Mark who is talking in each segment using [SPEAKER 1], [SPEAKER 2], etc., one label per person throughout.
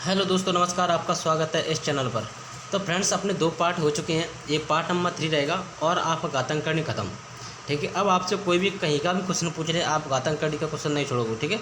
[SPEAKER 1] Hello दोस्तों, नमस्कार। आपका स्वागत है इस चैनल पर। तो फ्रेंड्स, अपने दो पार्ट हो चुके हैं। ये पार्ट नंबर 3 रहेगा और आपका घातक करनी खत्म। ठीक है। अब आपसे कोई भी कहीं का भी क्वेश्चन पूछ रहे, आप घातक करनी का क्वेश्चन नहीं छोड़ोगे। ठीक है।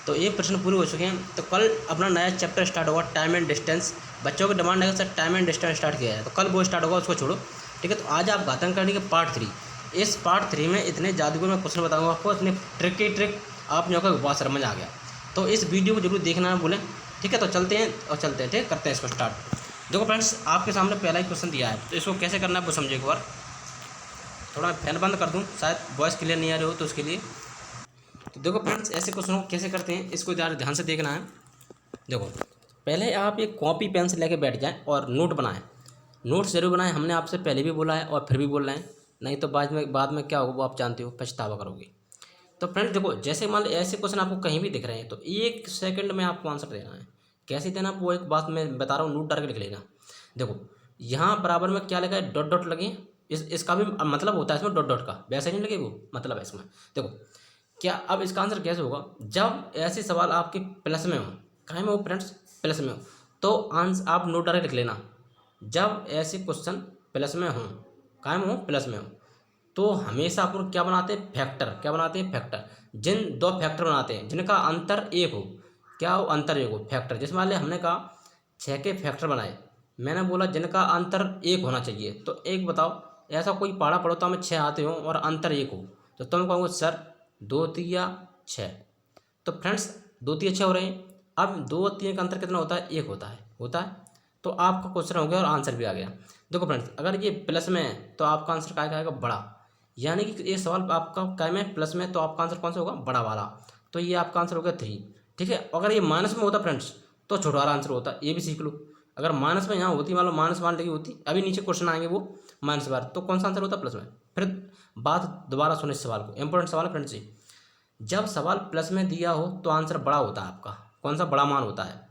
[SPEAKER 1] तो ये प्रश्न पूरे हो चुके हैं। तो कल अपना नया चैप्टर स्टार्ट होगा, टाइम एंड डिस्टेंस। बच्चों की डिमांड है sir time and distance start किया है, तो कल वो स्टार्ट होगा, उसको छोड़ो। ठीक है। तो आज आप घातक करनी के पार्ट 3। इस पार्ट 3 में इतने जादूगर मैं क्वेश्चन बताऊँगा आपको, इतने ट्रिक आप जो बहुत समझ आ गया। तो इस वीडियो को जरूर देखना ना भूलें। ठीक है। तो चलते हैं ठीक है, करते हैं इसको स्टार्ट। देखो फ्रेंड्स, आपके सामने पहला ही क्वेश्चन दिया है, तो इसको कैसे करना है वो समझिए एक बार। थोड़ा मैं फैन बंद कर दूं, शायद वॉइस क्लियर नहीं आ रही हो तो उसके लिए। तो देखो फ्रेंड्स, ऐसे क्वेश्चन को कैसे करते हैं इसको ध्यान से देखना है। देखो, पहले आप एक कॉपी पेन से लेके बैठ जाएं और नोट बनाएं। नोट्स जरूर बनाएं। हमने आपसे पहले भी बोला है और फिर भी बोल रहे हैं, नहीं तो बाद में क्या होगा वो आप जानते हो, पछतावा करोगे। तो फ्रेंड्स देखो, जैसे मान लो ऐसे क्वेश्चन आपको कहीं भी दिख रहे हैं, तो 1 सेकंड में आपको आंसर देना है। कैसे देना वो एक बात मैं बता रहा हूँ, नोट डाल के लिख लेना। देखो, यहाँ बराबर में क्या लगा है, डॉट डॉट लगे। इसका भी मतलब होता है इसमें डॉट डॉट का, वैसे नहीं लगे वो मतलब है इसमें। देखो क्या, अब इसका आंसर कैसे होगा, जब ऐसे सवाल आपके प्लस में हो। कहाँ में हो फ्रेंड्स, प्लस में हो, तो आंसर आप नोट डाल के लिख लेना। जब ऐसे क्वेश्चन प्लस में हो, कहाँ में हो, प्लस में हो, तो हमेशा अपन क्या बनाते हैं, फैक्टर। क्या बनाते हैं, फैक्टर। जिन दो फैक्टर बनाते हैं जिनका अंतर एक हो, क्या हो, अंतर एक हो, फैक्टर। जैसे मान लिया हमने कहा 6 के फैक्टर बनाए, मैंने बोला जिनका अंतर एक होना चाहिए। तो एक बताओ, ऐसा कोई पढ़ा पढ़ो तो हमें 6 आते हो और अंतर एक हो, तो तुम कहोगे सर 2 तिया 6। तो फ्रेंड्स 2 तिया 6 हो रहे हैं। अब 2 और 3 का अंतर कितना होता है, एक होता है। तो आपका क्वेश्चन हो गया और आंसर भी आ गया। देखो फ्रेंड्स, अगर ये प्लस में है तो आपका आंसर क्या आएगा, बड़ा। यानी कि ये सवाल आपका क्या में प्लस में, तो आपका आंसर कौन सा होगा, बड़ा वाला। तो ये आपका आंसर होगा 3। ठीक है। अगर ये माइनस में होता फ्रेंड्स, तो छोटा वाला आंसर होता, ये भी सीख लो। अगर माइनस में यहाँ होती, मान लो माइनस मान लगी होती, अभी नीचे क्वेश्चन आएंगे वो माइनस बार, तो कौन सा आंसर होता, प्लस में। फिर बात दोबारा सुनो इस सवाल को, इंपॉर्टेंट सवाल है फ्रेंड्स जी। जब सवाल प्लस में दिया हो तो आंसर बड़ा होता है आपका, कौन सा बड़ा मान होता है।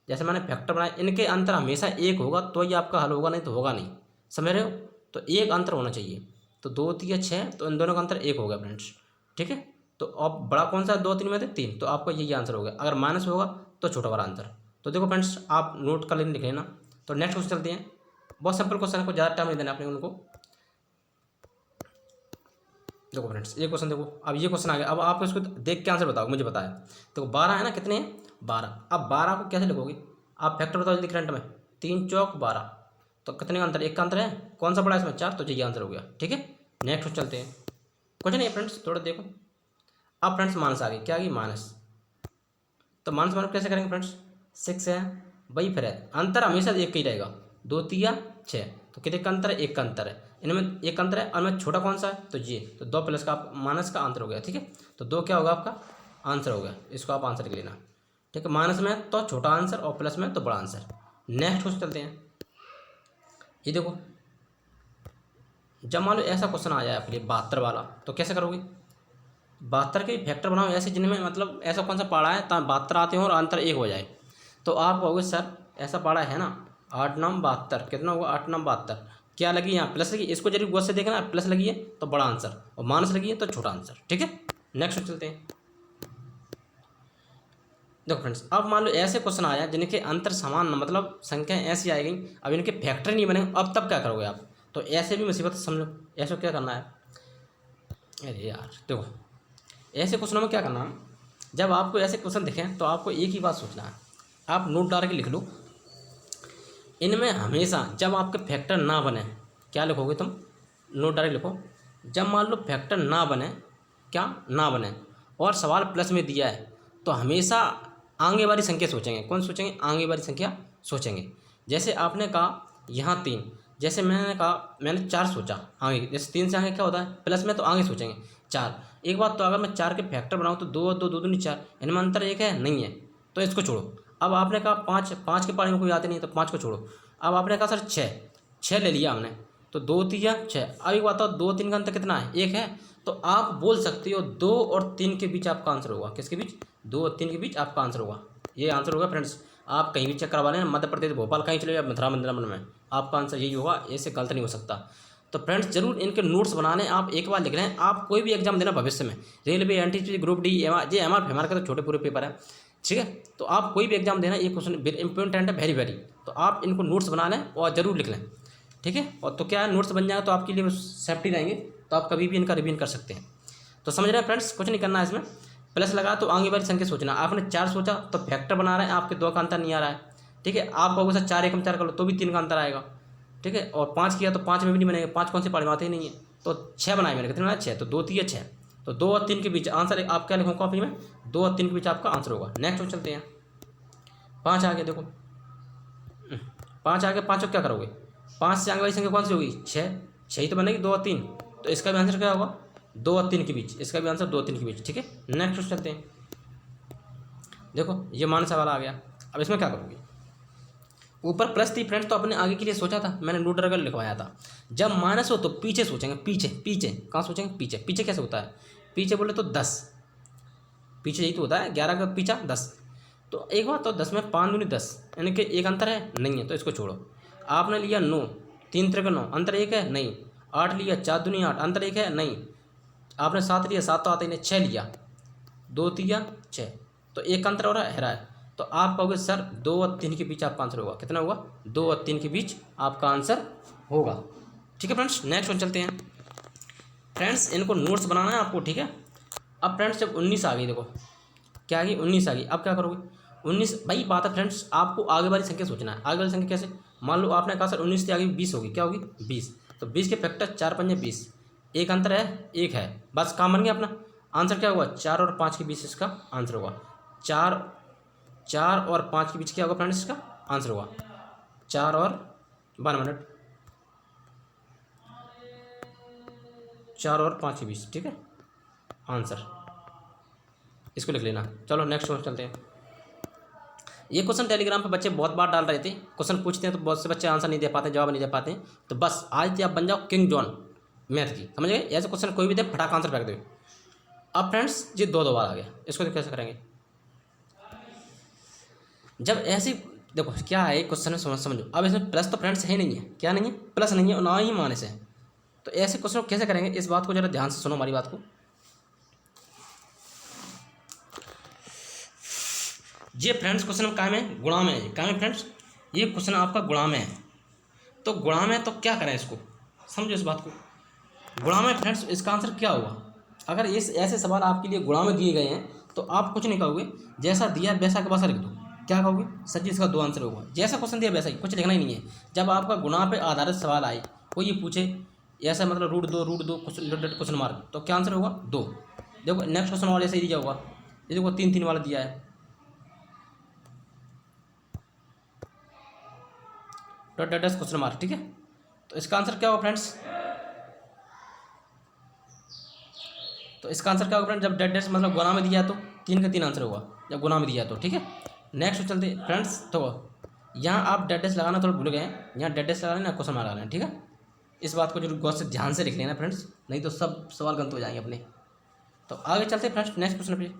[SPEAKER 1] जैसे मैंने फैक्टर बनाया, इनके अंतर हमेशा एक होगा तो ये आपका हल होगा, नहीं तो होगा नहीं। समझ रहे हो। तो एक अंतर होना चाहिए। तो 2 तिया 6, तो इन दोनों का अंतर एक हो गया फ्रेंड्स। ठीक है। तो अब बड़ा कौन सा है, 2 3 में से 3, तो आपका यही आंसर हो गया। अगर माइनस होगा तो छोटा वाला आंसर। तो देखो फ्रेंड्स, आप नोट कर लेना, लिख लेना। तो नेक्स्ट क्वेश्चन चलते हैं। बहुत सिंपल क्वेश्चन है, को ज़्यादा टाइम नहीं देना अपने उनको। देखो फ्रेंड्स, ये क्वेश्चन देखो, अब ये क्वेश्चन आ गया। अब आप इसको देख के आंसर बताओ, मुझे बताया। देखो 12 है ना, कितने हैं, 12। अब 12 को कैसे लिखोगे, आप फैक्टर बताओ जल्दी करंट में। 3 चौक 12, तो कितने का अंतर, एक का अंतर है। कौन सा बड़ा है इसमें, 4, तो ये आंसर हो गया। ठीक है। नेक्स्ट चलते हैं। कुछ नहीं है फ्रेंड्स, थोड़ा देखो। अब फ्रेंड्स माइनस आ गई, क्या आ गई, माइनस। तो माइनस माइनस कैसे करेंगे फ्रेंड्स, 6 है भाई, फिर है अंतर हमेशा एक का ही रहेगा। 2 तिया 6, तो कितने का अंतर है, एक का अंतर है। इनमें एक अंतर है और में छोटा कौन सा है, तो ये। तो 2 प्लस का माइनस का आंसर हो गया। ठीक है। तो 2 क्या होगा आपका आंसर हो गया, इसको आप आंसर लिख लेना। ठीक है। माइनस में तो छोटा आंसर और प्लस में तो बड़ा आंसर। नेक्स्ट क्वेश्चन चलते हैं। ये देखो, जब मान लो ऐसा क्वेश्चन आ जाए आपके लिए 72 वाला, तो कैसे करोगे। 72 के फैक्टर बनाओ ऐसे जिनमें मतलब ऐसा कौन सा पाड़ा है तो 72 आते हो और अंतर एक हो जाए। तो आप कहोगे सर ऐसा पाड़ा है ना, 8 9 72, कितना होगा, 8 9 72। क्या लगी यहाँ, प्लस लगी, इसको जरूर गौर से देखना, प्लस लगी है तो बड़ा आंसर और माइनस लगी है तो छोटा आंसर। ठीक है। नेक्स्ट चलते हैं। देखो फ्रेंड्स, अब मान लो ऐसे क्वेश्चन आया जिनके अंतर समान मतलब संख्या ऐसी आएगी, अब इनके फैक्टर नहीं बने, अब तब क्या करोगे आप। तो ऐसे भी मुसीबत समझो, ऐसा क्या करना है। अरे यार देखो, ऐसे क्वेश्चनों में क्या करना है, जब आपको ऐसे क्वेश्चन दिखें तो आपको एक ही बात सोचना है। आप नोट डाल के लिख लो, इनमें हमेशा जब आपके फैक्टर ना बने, क्या लिखोगे तुम, नोट डाल के लिखो। जब मान लो फैक्टर ना बने, क्या ना बने, और सवाल प्लस में दिया है, तो हमेशा आगे वाली संख्या सोचेंगे। कौन सोचेंगे, आगे वाली संख्या सोचेंगे। जैसे आपने कहा यहाँ 3, जैसे मैंने कहा मैंने 4 सोचा आगे, जैसे 3 से आगे क्या होता है, प्लस में, तो आगे सोचेंगे 4। एक बात, तो अगर मैं 4 के फैक्टर बनाऊँ तो 2 और 2 2 दूनी 4, इनमें अंतर एक है, नहीं है, तो इसको छोड़ो। अब आपने कहा 5, 5 के बारे में कोई आते नहीं, तो 5 को छोड़ो। अब आपने कहा सर 6, 6 ले लिया हमने, तो 2 तिया 6। अब एक बात, 2 3 का अंतर कितना है, एक है। तो आप बोल सकते हो 2 और 3 के बीच आपका आंसर होगा, किसके बीच, 2 और 3 के बीच आपका आंसर होगा। ये आंसर होगा फ्रेंड्स। आप कहीं भी चेक करवा लें, मध्य प्रदेश भोपाल कहीं चले जाए, मथुरा वृंदावन में, आपका आंसर यही होगा, ऐसे गलत नहीं हो सकता। तो फ्रेंड्स जरूर इनके नोट्स बनाने, आप एक बार लिख लें। आप कोई भी एग्जाम देना भविष्य में, रेलवे, एनटीपीसी, ग्रुप डी, ये एमआर फेमआर के तो छोटे पूरे पेपर है, ठीक है। तो आप कोई भी एग्जाम देना, ये क्वेश्चन इंपॉर्टेंट है, वेरी वेरी। तो आप इनको नोट्स बना लें और ज़रूर लिख लें, ठीक है। और तो क्या है, नोट्स बन जाएगा तो आपके लिए सेफ्टी रहेंगे, तो आप कभी भी इनका रिवीजन कर सकते हैं। तो समझ रहे हैं फ्रेंड्स, कुछ नहीं करना है इसमें। प्लस लगा तो आगे वाली संख्या सोचना, आपने 4 सोचा तो फैक्टर बना रहे हैं, आपके 2 का अंतर नहीं आ रहा है, ठीक है। आप कहोगे सर 4 एकम 4 कर लो तो भी 3 का अंतर आएगा, ठीक है। और 5 किया तो 5 में भी नहीं बनेगा, 5 कौन से पारी में आते ही नहीं है। तो 6 बनाए मैंने, कितने बनाए 6, तो 2 3 6, तो 2 और 3 के बीच आंसर आप क्या लिखोगे कॉपी में, 2 और 3 के बीच आपका आंसर होगा। नेक्स्ट में चलते हैं, 5 आ गया, देखो 5 आ गया, 5 को क्या करोगे, 5 से आगे वाली संख्या कौन सी होगी, 6, 6 ही तो बनेगी, 2 और 3, तो इसका भी आंसर क्या होगा 2 और 3 के बीच, इसका भी आंसर 2 और 3 के बीच, ठीक है। नेक्स्ट चलते हैं, देखो ये मान सा वाला आ गया। अब इसमें क्या करोगे, ऊपर प्लस थी फ्रेंड्स तो अपने आगे के लिए सोचा था, मैंने न्यूट्रल का लिखवाया था। जब माइनस हो तो पीछे सोचेंगे, पीछे पीछे कहाँ सोचेंगे, पीछे। पीछे कैसे होता है, पीछे बोले तो 10, पीछे यही तो होता है, 11 का पीछा 10। तो एक बात तो 10 में 5 दूनी 10, यानी कि एक अंतर है नहीं है, तो इसको छोड़ो। आपने लिया 9, 3 3 9, अंतर एक है नहीं। 8 लिया, 4 दूनी 8, अंतर एक है नहीं। आपने 7 लिया, 7 तो आता ही नहीं। 6 लिया, 2 3 6, तो एक अंतर हो रहा है, तो आप कहोगे सर 2 और 3 के बीच आपका आंसर होगा, कितना होगा, 2 और 3 के बीच आपका आंसर होगा, ठीक है फ्रेंड्स। नेक्स्ट वन चलते हैं फ्रेंड्स, इनको नोट्स बनाना है आपको, ठीक है। अब फ्रेंड्स जब 19 आ गई, देखो क्या आ गई, 19 आ गई, अब क्या करोगे, 19 भाई बात है फ्रेंड्स, आपको आगे वाली संख्या सोचना है। आगे वाली संख्या कैसे, मान लो आपने कहा सर 19 से आगे 20 होगी, क्या होगी 20, तो 20 के फैक्टर 4 5 20, एक अंतर है एक है, बस काम बन गया अपना। आंसर क्या होगा, 4 और 5 के बीच इसका आंसर होगा। 4 और 5 के बीच क्या होगा फ्रेंड्स, इसका आंसर होगा 4 और 1 मिनट, 4 और 5 के बीच, ठीक है आंसर, इसको लिख लेना। चलो नेक्स्ट क्वेश्चन चलते हैं। ये क्वेश्चन टेलीग्राम पे बच्चे बहुत बार डाल रहे थे, क्वेश्चन पूछते हैं तो बहुत से बच्चे आंसर नहीं दे पाते, जवाब नहीं दे पाते हैं। तो बस आज आप बन जाओ किंग जॉन मैथ की, समझ गए। ऐसे क्वेश्चन कोई भी दे फटाक आंसर फेंक दो। अब फ्रेंड्स ये 2 बार आ गया, इसको कैसे करेंगे, जब ऐसे देखो क्या है क्वेश्चन में समझो। अब इसमें प्लस तो फ्रेंड्स है नहीं है, क्या नहीं है, प्लस नहीं है और ना ही माइनस है। तो ऐसे क्वेश्चन को कैसे करेंगे, इस बात को जरा ध्यान से सुनो हमारी बात को। ये फ्रेंड्स क्वेश्चन काम है, गुणा में है, क्या है फ्रेंड्स, ये क्वेश्चन आपका गुणा में है। तो गुणा में तो क्या करें, इसको समझो इस बात को। गुणा में फ्रेंड्स इसका आंसर क्या होगा, अगर इस ऐसे सवाल आपके लिए गुणा में दिए गए हैं तो आप कुछ नहीं कहोगे, जैसा दिया वैसा के वैसा लिख दो। क्या कहोगे, सर जी इसका 2 आंसर होगा, जैसा क्वेश्चन दिया वैसा ही, कुछ लिखना ही नहीं है। जब आपका गुणा पे आधारित सवाल आए, कोई ये पूछे ऐसा मतलब रूट दो क्वेश्चन मार्क, तो क्या आंसर होगा 2। देखो नेक्स्ट क्वेश्चन वाला ऐसे ही दिया होगा, ये देखो 3 3 वाला दिया है, डॉट क्वेश्चन मार्क, ठीक है। तो इसका आंसर क्या होगा फ्रेंड्स, तो इसका आंसर क्या होगा फ्रेंड्स, जब डैश मतलब गुणा में दिया है तो 3 का 3 आंसर होगा, जब गुणा में दिया है तो, ठीक है। नेक्स्ट चलते फ्रेंड्स, तो यहाँ आप डैश लगाना थोड़ा भूल गए हैं, यहाँ डैश लगा लेना, क्वेश्चन मार्क लगा लेना, ठीक है। इस बात को जरूर गौर से ध्यान से लिख लेना फ्रेंड्स, नहीं तो सब सवाल गलत हो जाएंगे अपने। तो आगे चलते फ्रेंड्स नेक्स्ट क्वेश्चन पे,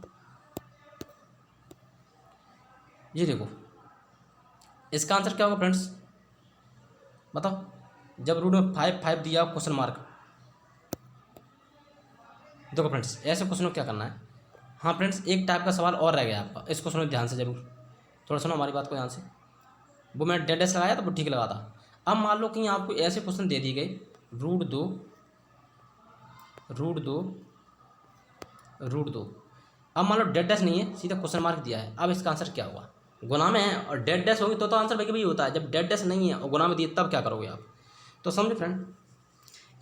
[SPEAKER 1] ये देखो इसका आंसर क्या होगा फ्रेंड्स, बताओ। जब रूट में 5 5 दिया क्वेश्चन मार्क, देखो फ्रेंड्स ऐसे क्वेश्चन को क्या करना है। हाँ फ्रेंड्स एक टाइप का सवाल और रह गया आपका, इसको सुनो ध्यान से जरूर, थोड़ा सुनो हमारी बात को ध्यान से। वो मैं डैश लगाया तो वो ठीक लगा था। अब मान लो कि आपको ऐसे क्वेश्चन दे दिए गए, रूट दो। अब मान लो डैश नहीं है, सीधा क्वेश्चन मार्क दिया है। अब इसका आंसर क्या हुआ, गुणा में है और डैश होगी तो आंसर भाई होता है। जब डैश नहीं है और गुणा में दिए तब क्या करोगे आप, तो समझो फ्रेंड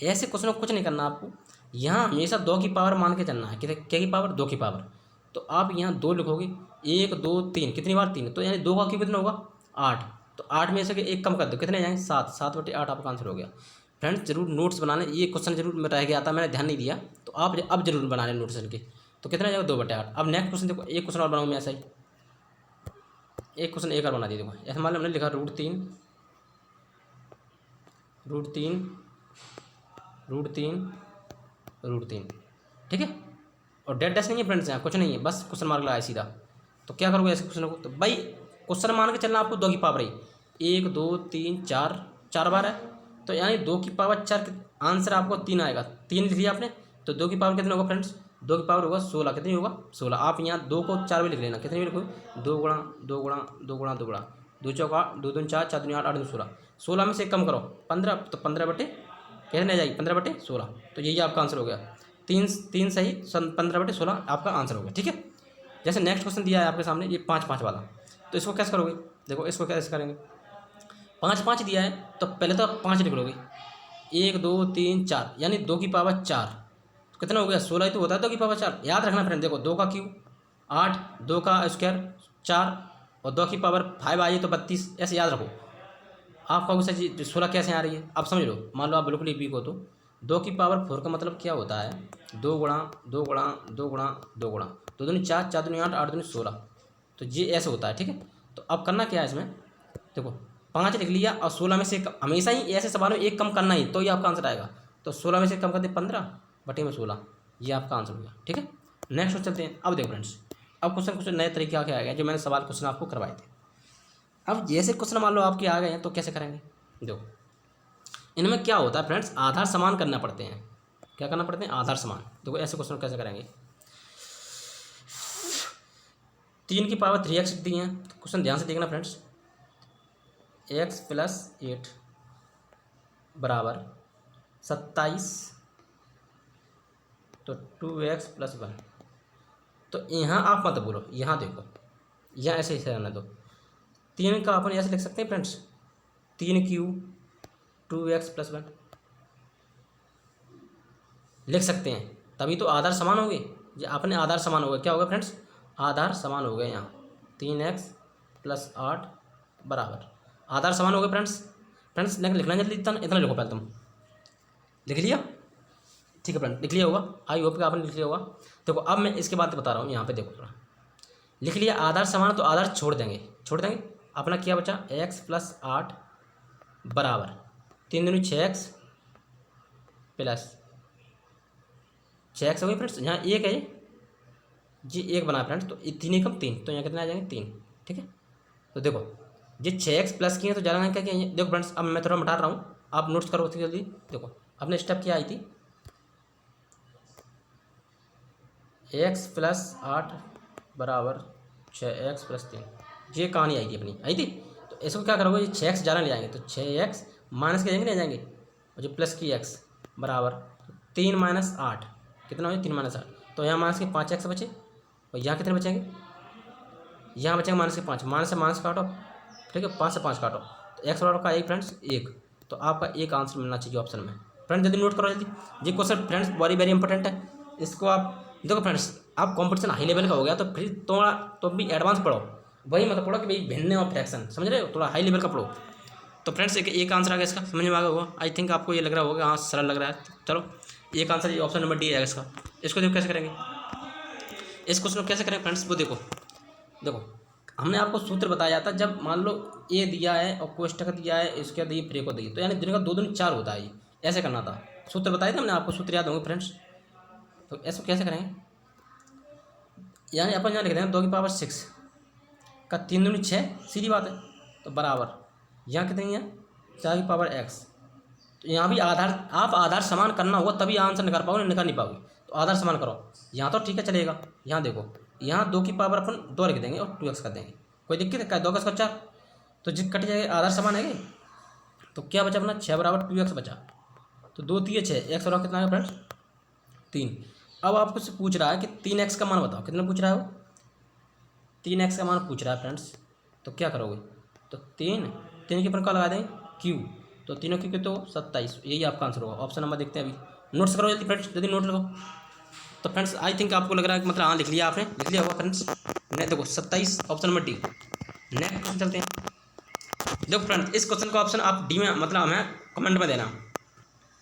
[SPEAKER 1] ऐसे क्वेश्चन को कुछ नहीं करना आपको, यहाँ हमेशा 2 की पावर मान के चलना है। क्या की पावर, 2 की पावर। तो आप यहाँ 2 लिखोगे, 1 2 3, कितनी बार 3, तो यानी 2 का क्यूब कितना होगा 8। तो 8 में से एक कम कर दो, कितने जाएंगे 7, 7/8 आपका आंसर हो गया। फ्रेंड्स जरूर नोट्स बना लें, ये क्वेश्चन जरूर रह गया था, मैंने ध्यान नहीं दिया, तो आप अब जरूर बना लें नोट्स इनके। तो कितना जाएगा 2/8। अब नेक्स्ट क्वेश्चन देखो, एक क्वेश्चन और बनाऊँ मैं ऐसा ही, एक क्वेश्चन एक और बना दिया। देखो ऐसा मान लो हमने लिखा रूट तीन, ठीक है। और डैश नहीं है फ्रेंड्स, यहाँ कुछ नहीं है, बस क्वेश्चन मार्क लगाया सीधा। तो क्या करोगे ऐसे क्वेश्चन को, तो भाई क्वेश्चन मान के चलना आपको 2 की पावर ही, 1 2 3 4, 4 बार है, तो यानी 2 की पावर 4, आंसर आपको 3 आएगा। 3 लिख लिया आपने, तो 2 की पावर कितना होगा फ्रेंड्स, 2 की पावर होगा 16, कितनी होगा 16। आप यहाँ 2 को 4 भी लिख लेना, कितनी भी लिखो 2 गुणा 2 गुणा 2 गुणा 2 गुणा 2 चौका 2 दूनी 4, 4 दूनी 8, 8 दूनी 16। 16 में से कम करो 15, तो 15 बटे कितने आ जाएगी 15 बटे 16। तो यही आपका आंसर हो गया। 3 3 सही 15 बटे 16 आपका आंसर हो गया। ठीक है, जैसे नेक्स्ट क्वेश्चन दिया है आपके सामने ये 5 5 वाला, तो इसको कैसे करोगे? देखो इसको कैसे करेंगे, 5 5 दिया है तो पहले तो आप 5 लिख लोगे, 1 2 3 4 यानी 2 की पावर 4, तो कितना हो गया 16 ही तो होता है 2 की पावर 4। याद रखना फ्रेंड, देखो 2 का क्यूब 8, 2 का स्क्वायर 4 और 2 की पावर 5 आई तो 32, ऐसे याद रखो। आपका कुछ जी 16 कैसे आ रही है आप समझ लो। मान लो आप बिल्कुल ही वीक हो तो 2 की पावर 4 का मतलब क्या होता है 2 गुणा 2 गुणा 2 गुणा 2 गुणा 2 दूनी 4, 4 दूनी 8, 8 दूनी 16, तो ये ऐसे होता है। ठीक है, तो अब करना क्या है इसमें, देखो 5 लिख लिया और 16 में से हमेशा ही ऐसे सवालों में एक कम करना ही तो ये आपका आंसर आएगा। तो 16 में से कम कर दे 15 बटे में 16, ये आपका आंसर हो गया। ठीक है, नेक्स्ट चलते हैं। अब देखो फ्रेंड्स, अब क्वेश्चन कुछ नए तरीके के आ गए जो मैंने सवाल क्वेश्चन आपको करवाए थे। अब जैसे क्वेश्चन मान लो आपके आ गए हैं तो कैसे करेंगे, देखो इनमें क्या होता है फ्रेंड्स, आधार समान करना पड़ते हैं। क्या करना पड़ते हैं, आधार समान। देखो ऐसे क्वेश्चन कैसे करेंगे, 3 की पावर 3x दी है, तो क्वेश्चन ध्यान से देखना फ्रेंड्स, x प्लस 8 बराबर 27, तो 2x प्लस 1। तो यहाँ आप मत बोलो, यहाँ देखो, यहाँ ऐसे ही रहने दो। 3 का अपन ऐसे लिख सकते हैं फ्रेंड्स, 3 क्यूब 2x प्लस 1 लिख सकते हैं, तभी तो आधार समान होंगे। ये अपने आधार समान हो गए, क्या होगा फ्रेंड्स, आधार समान हो गए। यहाँ 3x प्लस 8 बराबर आधार समान हो गए फ्रेंड्स। फ्रेंड्स लिखना जल्दी, इतना लिखो पहले, तुम लिख लिया? ठीक है फ्रेंड, लिख लिया होगा, आई होप कि आपने लिख लिया होगा। देखो अब मैं इसके बाद बता रहा हूँ, यहाँ पे देखो थोड़ा लिख लिया आधार समान, तो आधार छोड़ देंगे। अपना क्या बचा, x प्लस 8 बराबर 3 दूनी 6x प्लस 6x हो गई फ्रेंड्स। यहाँ 1 है जी, 1 बना फ्रेंड्स, तो 3 एकम 3, तो यहाँ कितने आ जाएंगे 3। ठीक है, तो देखो ये 6x प्लस किए तो ज़्यादा क्या किया, देखो फ्रेंड्स अब मैं थोड़ा मिटा रहा हूँ, आप नोट्स करो जल्दी। देखो अपने स्टेप क्या आई थी, x प्लस 8 बराबर 6x प्लस 3, ये कहानी आई थी अपनी, आई थी। तो इसको क्या करोगे, ये 6x ज़्यादा ले जाएंगे, तो 6x माइनस के जाएंगे, ले जाएंगे, और जो प्लस की x बराबर 3 माइनस 8, कितना हो गया 3 माइनस 8, तो यहाँ माइनस के 5x बचे, और यहाँ कितने बचेंगे, यहाँ बचेंगे माइनस के 5, माइनस से माइनस काटो, ठीक है 5 से 5 काटो, तो x बराबर का 1 फ्रेंड्स 1, तो आपका एक आंसर मिलना चाहिए ऑप्शन में। फ्रेंड्स जल्दी नोट करो जल्दी, ये क्वेश्चन फ्रेंड्स वेरी इंपॉर्टेंट है, इसको आप देखो फ्रेंड्स। आप कंपटीशन हाई लेवल का हो गया तो फिर थोड़ा तो भी एडवांस पढ़ो, वही मत पढ़ो कि भाई भिन्न और फ्रैक्शन, समझ रहे हो, थोड़ा हाई लेवल का पढ़ो। तो फ्रेंड्स एक आंसर आ गया इसका, समझ में आ गया होगा। आई थिंक आपको ये लग रहा होगा हाँ सरल लग रहा है। चलो एक आंसर ये ऑप्शन नंबर डी है इसका। इसको देखो कैसे करेंगे, इस क्वेश्चन को कैसे करेंगे फ्रेंड्स, वो देखो हमने आपको सूत्र बताया था, जब मान लो ए दिया है और कोष्टक दिया है, इसके बाद ये ब्रेक को दी, तो यानी दिन का 2 दूनी 4 होता है, ऐसे करना था। सूत्र बताया था हमने आपको, सूत्र याद होंगे फ्रेंड्स। तो ऐसे कैसे करेंगे, यानी अपन यहाँ लिख देंगे 2 की पावर 6 का 3 दूनी 6, सीधी बात है, तो बराबर यहाँ कितनी है 4 की पावर x। तो यहाँ भी आधार, आप आधार समान करना होगा तभी आंसर निकाल पाओगे, निकाल नहीं पाओगे। तो आधार समान करो, यहाँ तो ठीक है चलेगा। यहाँ देखो, यहाँ 2 की पावर अपन 2 लिख देंगे और 2x कर देंगे, कोई दिक्कत है क्या, 2 का 4, तो जिस कट जाएगा आधार समान है। तो क्या बचा अपना 6 बराबर 2x बचा, तो 2 3 6, x बराबर कितना है फ्रेंड्स 3। अब आपको से पूछ रहा है कि 3x का मान बताओ, कितना पूछ रहा है वो, 3x का मान पूछ रहा है फ्रेंड्स। तो क्या करोगे, तो 3 के ऊपर क्या लगा देंगे क्यू, तो तीनों क्यू के तो 27, यही आपका आंसर होगा। ऑप्शन नंबर देखते हैं, अभी नोट्स करो जल्दी फ्रेंड्स, जल्दी नोट लो। तो फ्रेंड्स आई थिंक आपको लग रहा है कि मतलब हाँ लिख लिया आपने, लिख लिया होगा फ्रेंड्स। नहीं देखो 27 option number D. Next question चलते हैं। देखो फ्रेंड्स इस क्वेश्चन का ऑप्शन आप डी में मतलब हमें कमेंट में देना,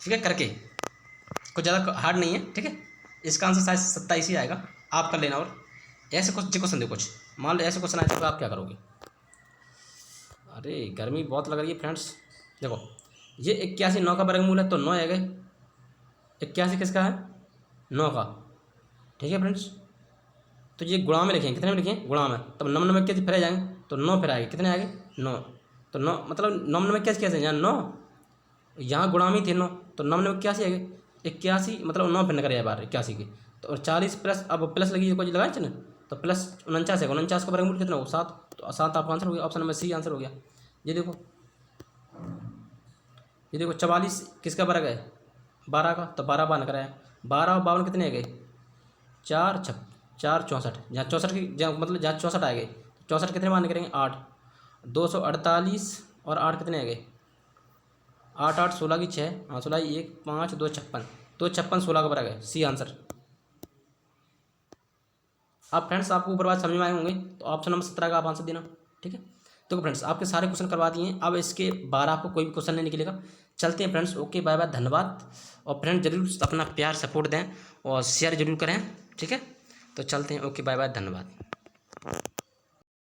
[SPEAKER 1] ठीक है, करके, कुछ ज़्यादा हार्ड नहीं है, ठीक है। इसका आंसर शायद 27 ही आएगा, आप कर लेना। और ऐसे क्वेश्चन देखो, कुछ मान लो ऐसे क्वेश्चन आए तो आप क्या करोगे। अरे गर्मी बहुत लग रही है फ्रेंड्स। देखो ये 81 9 का वर्गमूल है, तो 9 है गए, 81 किसका है 9 का, ठीक है फ्रेंड्स। तो ये गुणा में लिखेंगे, कितने में लिखेंगे गुणा में, तब 9 में क्या फिर जाएंगे, तो 9 फिर आएंगे, कितने आएंगे 9, तो 9 मतलब 9 में क्या कैसे यहाँ 9, यहाँ गुणा में थे 9, तो 9 में 81 आएंगे, 81 मतलब 9 फिर न करें बार 81 की, तो और 40 प्लस, अब प्लस लगी कोई लगाए ना, तो प्लस 49 है, 49 का वर्गमूल कितना हो 7, तो 7 आपका आंसर हो गया, ऑप्शन नंबर सी आंसर हो गया। ये देखो, ये देखो 44 किसका वर्ग है 12 का, तो 12 बार कराया, 12 और 52 कितने आ गए 4 4 64, जहाँ 64 की जहाँ मतलब जहाँ 64 आ गए, 64 कितने मान करेंगे 8, 248 और 8 कितने आ गए 8 8 16 की 6, हाँ 16 1 5 2 56, तो 56 16 का बराबर है, सी आंसर। अब फ्रेंड्स आपको ऊपर बात समझ में आए होंगे, तो ऑप्शन नंबर 17 का आप आंसर देना, ठीक है। तो फ्रेंड्स आपके सारे क्वेश्चन करवा दिए हैं, अब इसके 12 आपको कोई भी क्वेश्चन नहीं निकलेगा। चलते हैं फ्रेंड्स, ओके बाय बाय, धन्यवाद। और फ्रेंड्स जरूर अपना प्यार सपोर्ट दें और शेयर जरूर करें, ठीक है। तो चलते हैं, ओके बाय बाय, धन्यवाद।